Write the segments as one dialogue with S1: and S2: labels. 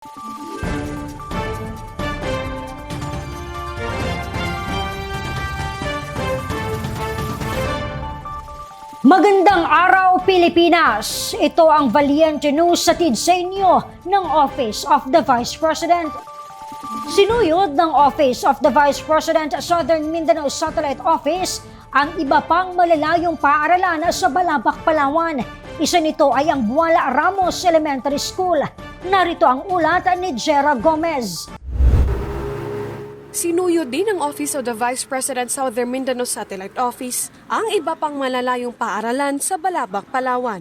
S1: Magandang araw, Pilipinas! Ito ang Valiente News hatid sa inyo ng Office of the Vice President. Sinuyod ng Office of the Vice President Southern Mindanao Satellite Office ang iba pang malalayong paaralan sa Balabac, Palawan. Isa nito ay ang Buala Ramos Elementary School. Narito ang ulat ni Jera Gomez.
S2: Sinuyod din ng Office of the Vice President Southern Mindanao Satellite Office ang iba pang malalayong paaralan sa Balabac, Palawan.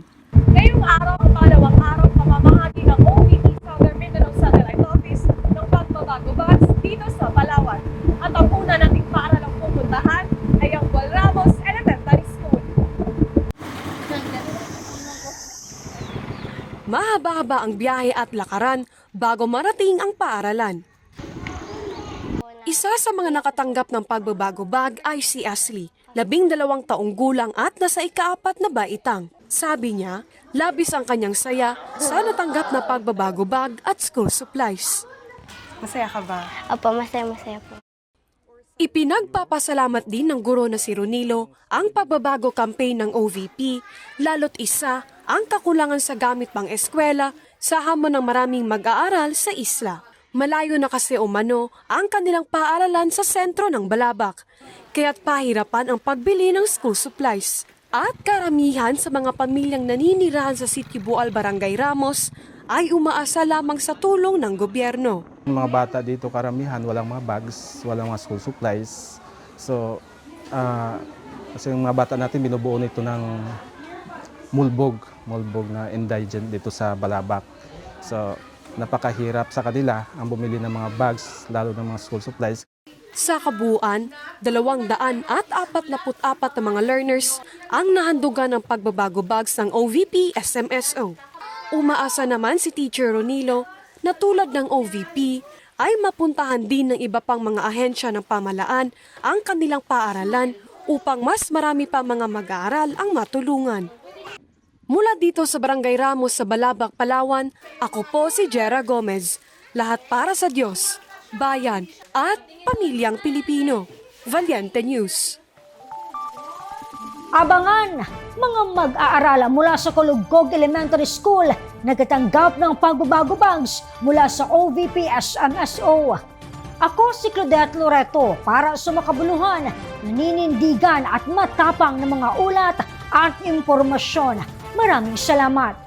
S3: Ngayong araw, ang pangalawang araw, pamamahagi ng OVP Southern Mindanao Satellite Office ng pagbabago-bags dito sa Palawan. At ang una nating paaralang pupuntahan ay ang Buala Ramos Elementary School.
S2: Mahaba-haba ang biyahe at lakaran bago marating ang paaralan. Isa sa mga nakatanggap ng pagbabago-bag ay si Ashley, 12 taong gulang at nasa ika-4 na baitang. Sabi niya, labis ang kanyang saya sa natanggap na pagbabago-bag at school supplies.
S3: Masaya ka ba?
S4: Opo, masaya po.
S2: Ipinagpapasalamat din ng guro na si Ronilo ang pagbabago campaign ng OVP, lalo't isa ang kakulangan sa gamit pang eskwela sa hamon ng maraming mag-aaral sa isla. Malayo na kasi umano ang kanilang paaralan sa sentro ng Balabac, kaya't pahirapan ang pagbili ng school supplies. At karamihan sa mga pamilyang naninirahan sa Sitio Bual, Barangay Ramos ay umaasa lamang sa tulong ng gobyerno.
S5: Mga bata dito karamihan, walang mga bags, walang mga school supplies. So, kasi yung mga bata natin binubuo nito ng mulbog na indigent dito sa Balabac. So, napakahirap sa kanila ang bumili ng mga bags, lalo ng mga school supplies.
S2: Sa kabuuan, 244 na mga learners ang nahandugan ng pagbabago bags ng OVP SMSO. Umaasa naman si Teacher Ronilo na tulad ng OVP ay mapuntahan din ng iba pang mga ahensya ng pamahalaan ang kanilang paaralan upang mas marami pa mga mag-aaral ang matulungan. Mula dito sa Barangay Ramos sa Balabac, Palawan, ako po si Jera Gomez. Lahat para sa Diyos, bayan at pamilyang Pilipino. Valiente News.
S1: Abangan mga mag-aaral mula sa Kulugkog Elementary School nagtatanggap ng pagbabago bags mula sa OVP SMSO. Ako si Claudette Loreto para sa makabuluhan, naninindigan at matapang ng mga ulat at impormasyon. Maraming salamat.